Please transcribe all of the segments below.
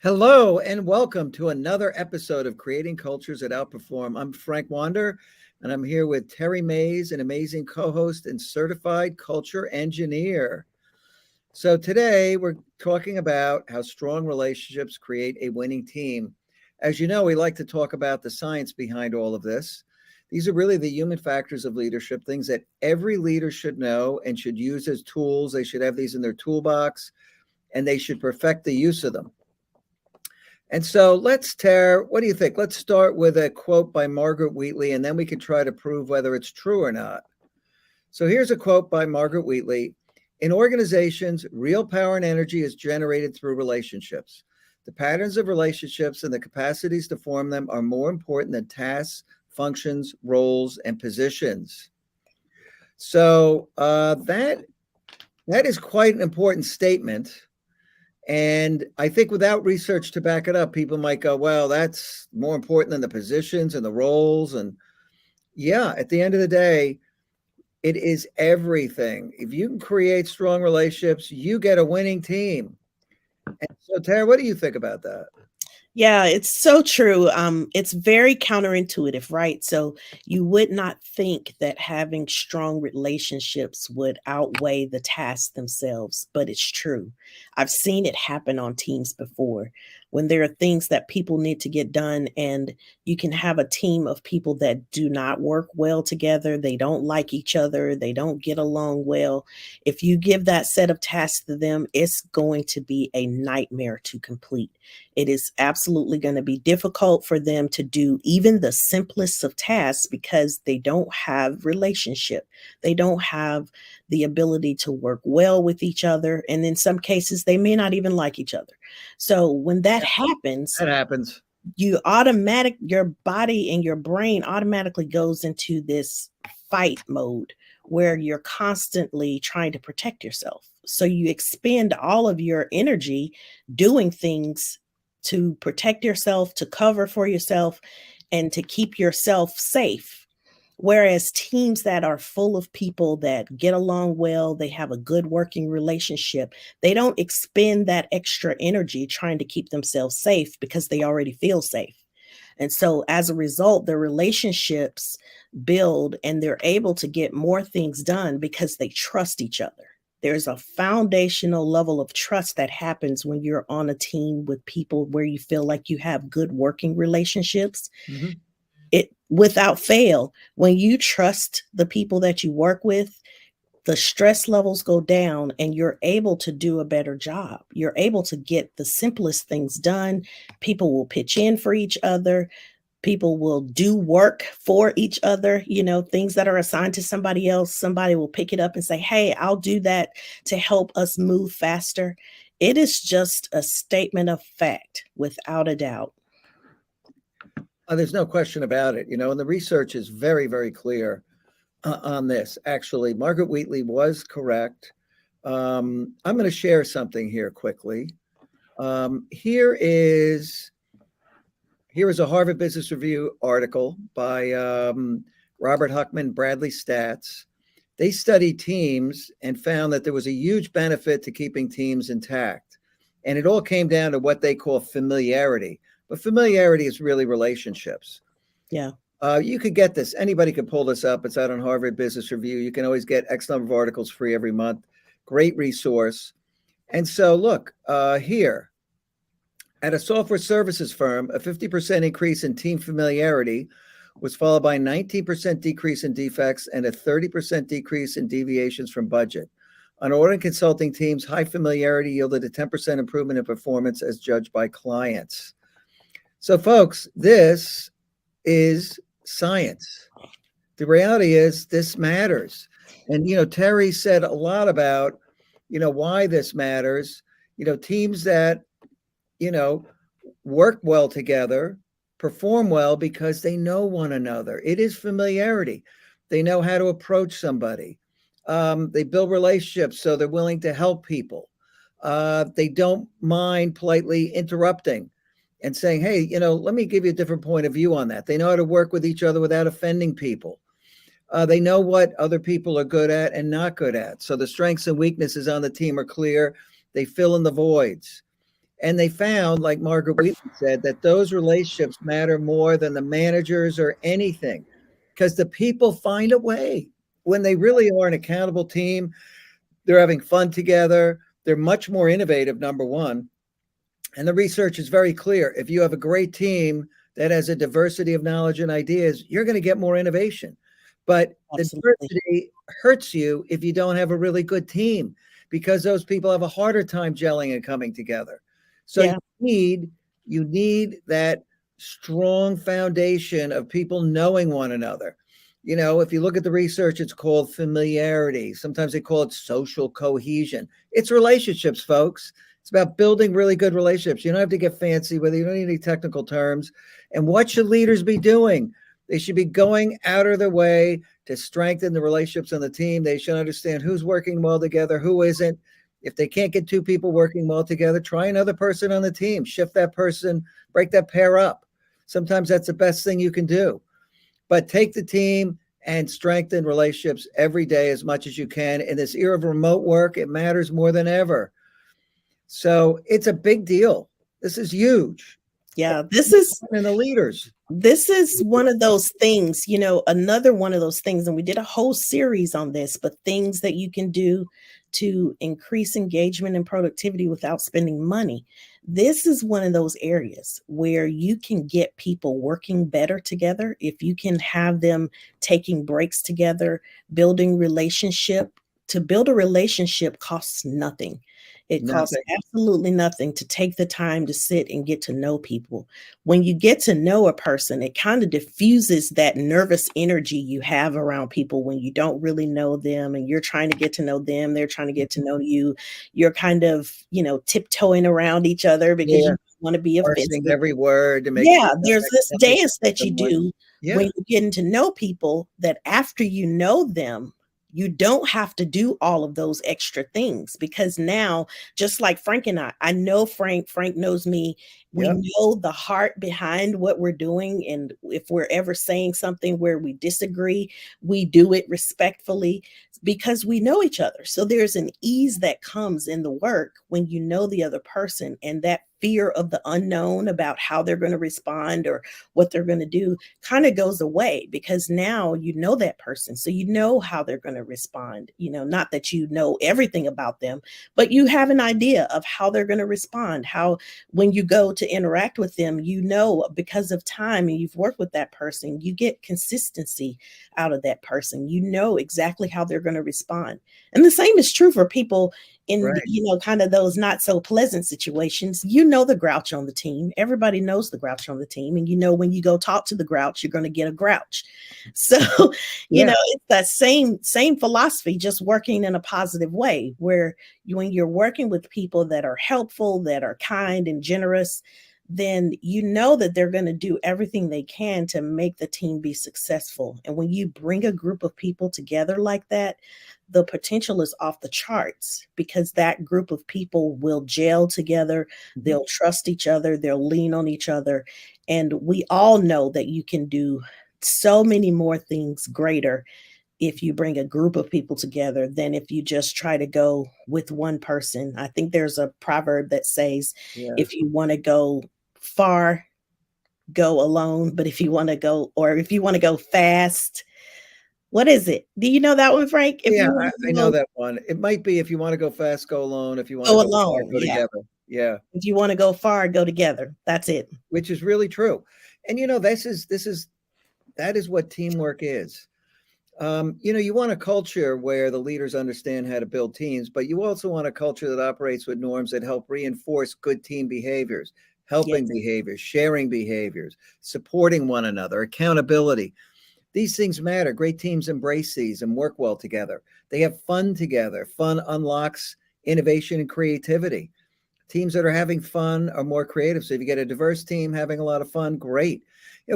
Hello and welcome to another episode of Creating Cultures that Outperform. I'm Frank Wander and I'm here with Terry Mays, an amazing co-host and certified culture engineer. So today we're talking about how strong relationships create a winning team. As you know, we like to talk about the science behind all of this. These are really the human factors of leadership, things that every leader should know and should use as tools. They should have these in their toolbox and they should perfect the use of them. And so Tara, what do you think? Let's start with a quote by Margaret Wheatley, and then we can try to prove whether it's true or not. So here's a quote by Margaret Wheatley. In organizations, real power and energy is generated through relationships. The patterns of relationships and the capacities to form them are more important than tasks, functions, roles, and positions. So that is quite an important statement. And I think without research to back it up, people might go, well, that's more important than the positions and the roles. And yeah, at the end of the day, it is everything. If you can create strong relationships, you get a winning team. And so, Tara, what do you think about that? Yeah, it's so true. It's very counterintuitive, right? So you would not think that having strong relationships would outweigh the tasks themselves, but it's true. I've seen it happen on teams before when there are things that people need to get done, and you can have a team of people that do not work well together. They don't like each other. They don't get along well. If you give that set of tasks to them, it's going to be a nightmare to complete. It is absolutely going to be difficult for them to do even the simplest of tasks because they don't have relationship. They don't have the ability to work well with each other. And in some cases, they may not even like each other. So when that happens, That happens. your body and your brain automatically goes into this fight mode where you're constantly trying to protect yourself. So you expend all of your energy doing things to protect yourself, to cover for yourself, and to keep yourself safe. Whereas teams that are full of people that get along well, they have a good working relationship, they don't expend that extra energy trying to keep themselves safe because they already feel safe. And so as a result, the relationships build and they're able to get more things done because they trust each other. There's a foundational level of trust that happens when you're on a team with people where you feel like you have good working relationships. Mm-hmm. It without fail, when you trust the people that you work with, the stress levels go down and you're able to do a better job. You're able to get the simplest things done. People will pitch in for each other. People will do work for each other, things that are assigned to somebody else. Somebody will pick it up and say, hey, I'll do that to help us move faster. It is just a statement of fact, without a doubt. There's no question about it, and the research is very, very clear on this. Actually, Margaret Wheatley was correct. I'm going to share something here quickly. Here is a Harvard Business Review article by Robert Huckman, Bradley Stats. They studied teams and found that there was a huge benefit to keeping teams intact. And it all came down to what they call familiarity. But familiarity is really relationships. Yeah. You could get this. Anybody could pull this up. It's out on Harvard Business Review. You can always get X number of articles free every month. Great resource. And so look, here, at a software services firm, a 50% increase in team familiarity was followed by a 19% decrease in defects and a 30% decrease in deviations from budget. On audit and consulting teams, high familiarity yielded a 10% improvement in performance as judged by clients. So, folks, this is science. The reality is this matters. And, Terry said a lot about, why this matters. Teams that, work well together, perform well because they know one another. It is familiarity. They know how to approach somebody. They build relationships so they're willing to help people. They don't mind politely interrupting and saying, hey, let me give you a different point of view on that. They know how to work with each other without offending people. They know what other people are good at and not good at. So the strengths and weaknesses on the team are clear. They fill in the voids. And they found, like Margaret Wheaton said, that those relationships matter more than the managers or anything, because the people find a way. When they really are an accountable team, they're having fun together. They're much more innovative, number one. And the research is very clear. If you have a great team that has a diversity of knowledge and ideas, you're going to get more innovation. But the Absolutely. diversity hurts you if you don't have a really good team, because those people have a harder time gelling and coming together. So Yeah. you need that strong foundation of people knowing one another. You know, if you look at the research, it's called familiarity. Sometimes they call it social cohesion. It's relationships, folks. It's about building really good relationships. You don't have to get fancy with it. You don't need any technical terms. And what should leaders be doing? They should be going out of their way to strengthen the relationships on the team. They should understand who's working well together, who isn't. If they can't get two people working well together, try another person on the team. Shift that person, break that pair up. Sometimes that's the best thing you can do. But take the team and strengthen relationships every day as much as you can. In this era of remote work, it matters more than ever. So it's a big deal. This is huge. Yeah. This is And the leaders. one of those things, another one of those things, and we did a whole series on this, but things that you can do to increase engagement and productivity without spending money. This is one of those areas where you can get people working better together if you can have them taking breaks together, building relationship. To build a relationship costs nothing. It costs Nothing. absolutely nothing to take the time to sit and get to know people. When you get to know a person, it kind of diffuses that nervous energy you have around people when you don't really know them and you're trying to get to know them. They're trying to get to know you. You're kind of, tiptoeing around each other because Yeah. you want to be Parsing offensive. every word to make Yeah, sure there's this dance that you someone. do Yeah. when you're getting to know people that after you know them, you don't have to do all of those extra things because now, just like Frank and I know Frank knows me. We Yep. know the heart behind what we're doing. And if we're ever saying something where we disagree, we do it respectfully because we know each other. So there's an ease that comes in the work when you know the other person, and that fear of the unknown about how they're going to respond or what they're going to do kind of goes away because now you know that person. So you know how they're going to respond. Not that you know everything about them, but you have an idea of how they're going to respond. How, when you go to interact with them, because of time and you've worked with that person, you get consistency out of that person. You know exactly how they're going to respond. And the same is true for people in, Right. kind of those not so pleasant situations. The grouch on the team. Everybody knows the grouch on the team. And when you go talk to the grouch, you're going to get a grouch. So, Yeah. it's that same philosophy, just working in a positive way where when you're working with people that are helpful, that are kind and generous, then you know that they're going to do everything they can to make the team be successful. And when you bring a group of people together like that, the potential is off the charts because that group of people will gel together. They'll trust each other. They'll lean on each other. And we all know that you can do so many more things greater if you bring a group of people together than if you just try to go with one person. I think there's a proverb that says, Yeah. if you want to go far, go alone. But if you want to go fast, what is it? Do you know that one, Frank? If Yeah, you want I to know go, that one. It might be if you want to go fast, go alone. If you want to go go far, alone. go Yeah. together. Yeah. If you want to go far, go together. That's it. Which is really true. And that is what teamwork is. You want a culture where the leaders understand how to build teams, but you also want a culture that operates with norms that help reinforce good team behaviors, helping Yes. behaviors, sharing behaviors, supporting one another, accountability. These things matter. Great teams embrace these and work well together. They have fun together. Fun unlocks innovation and creativity. Teams that are having fun are more creative. So if you get a diverse team having a lot of fun, great.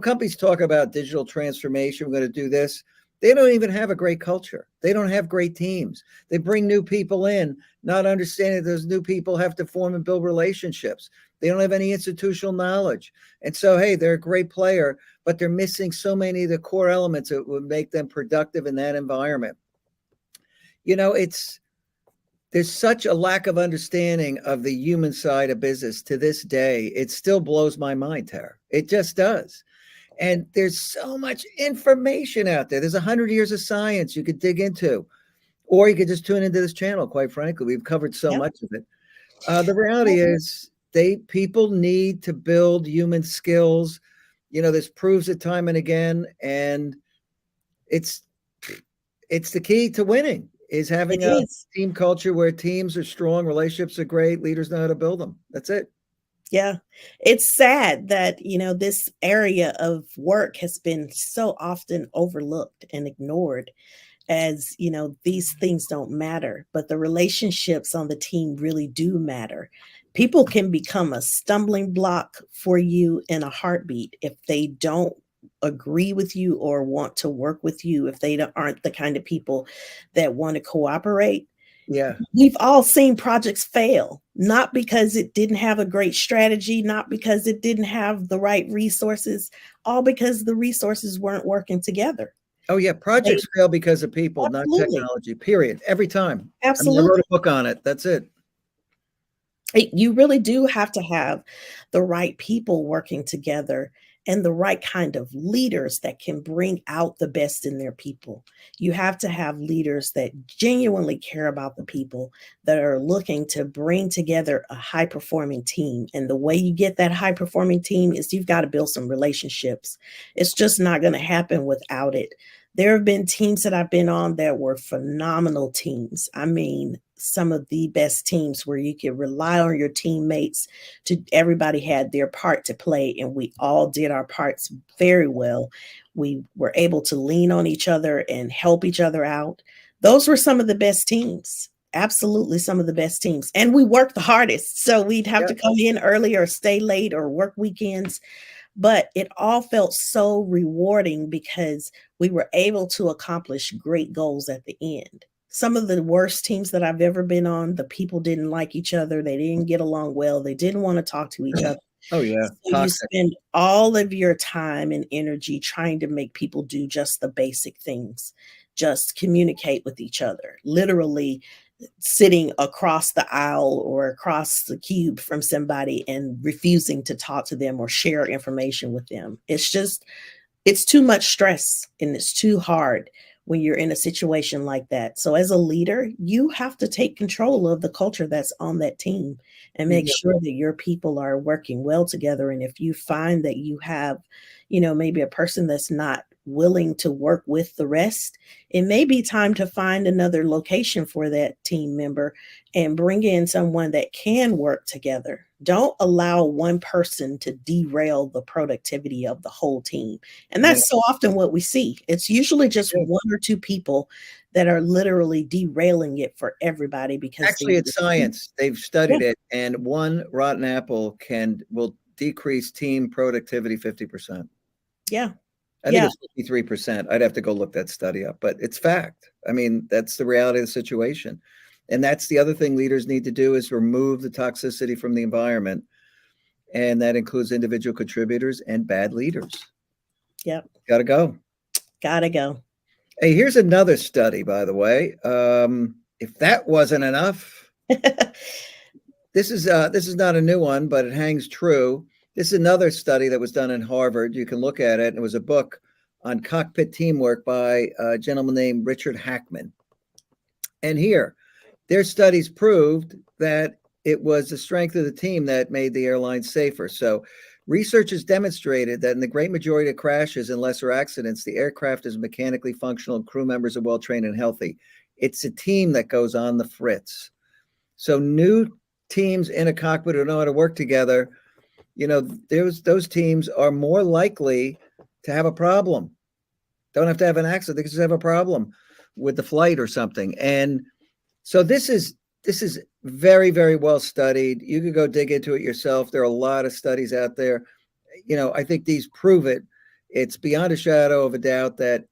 Companies talk about digital transformation. We're going to do this. They don't even have a great culture. They don't have great teams. They bring new people in, not understanding those new people have to form and build relationships. They don't have any institutional knowledge. And so, hey, they're a great player, but they're missing so many of the core elements that would make them productive in that environment. It's there's such a lack of understanding of the human side of business to this day. It still blows my mind, Tara. It just does. And there's so much information out there. There's 100 years of science you could dig into, or you could just tune into this channel. Quite frankly, we've covered so Yep. much of it. The reality is, people need to build human skills. This proves it time and again, and it's the key to winning is having a team culture where teams are strong, relationships are great, leaders know how to build them. That's it. Yeah. It's sad that, this area of work has been so often overlooked and ignored as, these things don't matter, but the relationships on the team really do matter. People can become a stumbling block for you in a heartbeat if they don't agree with you or want to work with you, if they aren't the kind of people that want to cooperate. Yeah. We've all seen projects fail, not because it didn't have a great strategy, not because it didn't have the right resources, all because the resources weren't working together. Oh, yeah. Projects fail because of people, not technology, period. Every time. Absolutely. I wrote a book on it. That's it. You really do have to have the right people working together and the right kind of leaders that can bring out the best in their people. You have to have leaders that genuinely care about the people, that are looking to bring together a high performing team. And the way you get that high performing team is you've got to build some relationships. It's just not going to happen without it. There have been teams that I've been on that were phenomenal teams. I mean, some of the best teams where you can rely on your teammates everybody had their part to play, and we all did our parts very well. We were able to lean on each other and help each other out. Those were some of the best teams. Absolutely some of the best teams. And we worked the hardest. So we'd have to come in early or stay late or work weekends. But it all felt so rewarding because we were able to accomplish great goals at the end. Some of the worst teams that I've ever been on, the people didn't like each other. They didn't get along well. They didn't want to talk to each other. Oh, yeah. So you spend all of your time and energy trying to make people do just the basic things, just communicate with each other, literally sitting across the aisle or across the cube from somebody and refusing to talk to them or share information with them. It's too much stress and it's too hard when you're in a situation like that. So as a leader, you have to take control of the culture that's on that team and make sure that your people are working well together. And if you find that you have, maybe a person that's not willing to work with the rest, it may be time to find another location for that team member and bring in someone that can work together. Don't allow one person to derail the productivity of the whole team. And that's so often what we see. It's usually just one or two people that are literally derailing it for everybody because actually it's science. They've studied it, and one rotten apple will decrease team productivity 50%. Yeah. I think it's 53%. I'd have to go look that study up, but it's fact. I mean, that's the reality of the situation. And that's the other thing leaders need to do is remove the toxicity from the environment. And that includes individual contributors and bad leaders. Yep. Gotta go. Gotta go. Hey, here's another study, by the way. If that wasn't enough, this is not a new one, but it hangs true. This is another study that was done in Harvard. You can look at it. It was a book on cockpit teamwork by a gentleman named Richard Hackman. And here, their studies proved that it was the strength of the team that made the airline safer. So research has demonstrated that in the great majority of crashes and lesser accidents, the aircraft is mechanically functional and crew members are well-trained and healthy. It's a team that goes on the fritz. So new teams in a cockpit who know how to work together, those teams are more likely to have a problem. Don't have to have an accident. They just have a problem with the flight or something. And so this is very, very well studied. You could go dig into it yourself. There are a lot of studies out there. I think these prove it. It's beyond a shadow of a doubt that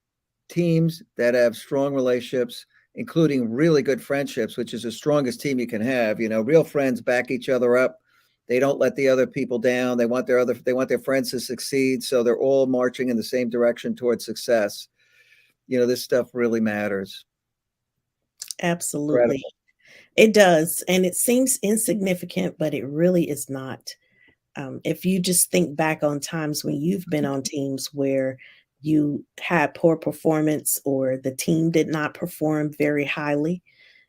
teams that have strong relationships, including really good friendships, which is the strongest team you can have, real friends back each other up. They don't let the other people down. They want their friends to succeed. So they're all marching in the same direction towards success. This stuff really matters. Absolutely. It does. And it seems insignificant, but it really is not. If you just think back on times when you've been on teams where you had poor performance or the team did not perform very highly,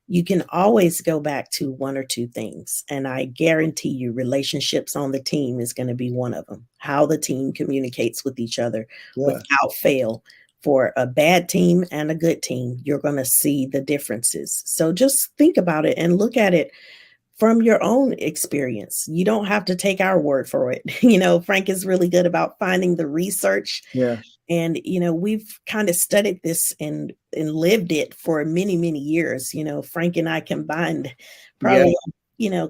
you can always go back to one or two things. And I guarantee you, relationships on the team is going to be one of them. How the team communicates with each other Yeah. without fail. For a bad team and a good team, you're going to see the differences. So just think about it and look at it from your own experience. You don't have to take our word for it. Frank is really good about finding the research. Yeah. And, we've kind of studied this and lived it for many, many years. Frank and I combined probably,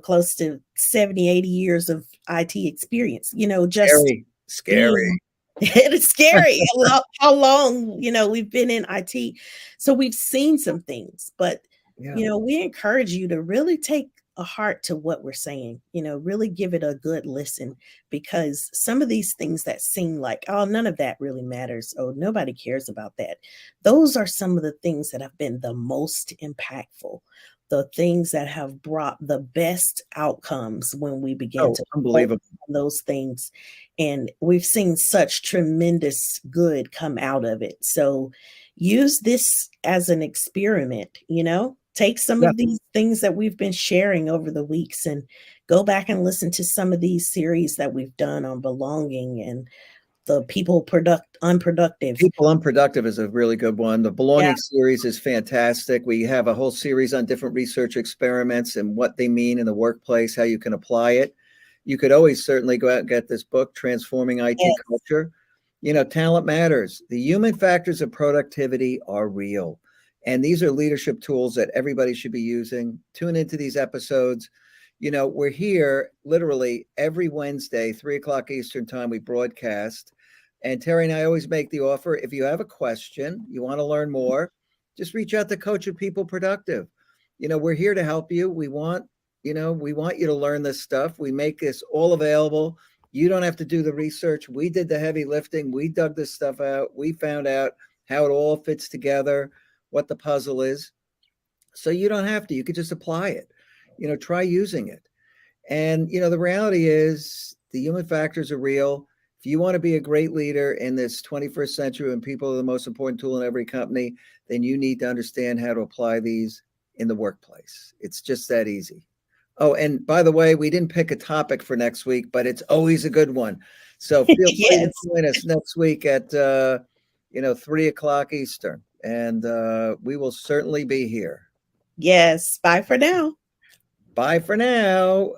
close to 70, 80 years of IT experience, just Scary. it is scary how long, we've been in IT. So we've seen some things, but, we encourage you to really take a heart to what we're saying, really give it a good listen, because some of these things that seem like, oh, none of that really matters. Oh, nobody cares about that. Those are some of the things that have been the most impactful, the things that have brought the best outcomes when we began to unbelievable. focus on those things. And we've seen such tremendous good come out of it. So use this as an experiment, take some of these things that we've been sharing over the weeks and go back and listen to some of these series that we've done on belonging and the people unproductive. People Unproductive is a really good one. The Belonging series is fantastic. We have a whole series on different research experiments and what they mean in the workplace, how you can apply it. You could always certainly go out and get this book, Transforming IT Culture. Talent matters. The human factors of productivity are real. And these are leadership tools that everybody should be using. Tune into these episodes. We're here literally every Wednesday, 3:00 Eastern time, we broadcast. And Terry and I always make the offer. If you have a question, you want to learn more, just reach out to Coach of People Productive. We're here to help you. We want you to learn this stuff. We make this all available. You don't have to do the research. We did the heavy lifting. We dug this stuff out. We found out how it all fits together, what the puzzle is. So you don't have to. You could just apply it. Try using it. And, the reality is the human factors are real. If you want to be a great leader in this 21st century and people are the most important tool in every company, then you need to understand how to apply these in the workplace. It's just that easy. Oh, and by the way, we didn't pick a topic for next week, but it's always a good one. So feel free to join us next week at 3:00 Eastern, and we will certainly be here. Yes. Bye for now. Bye for now.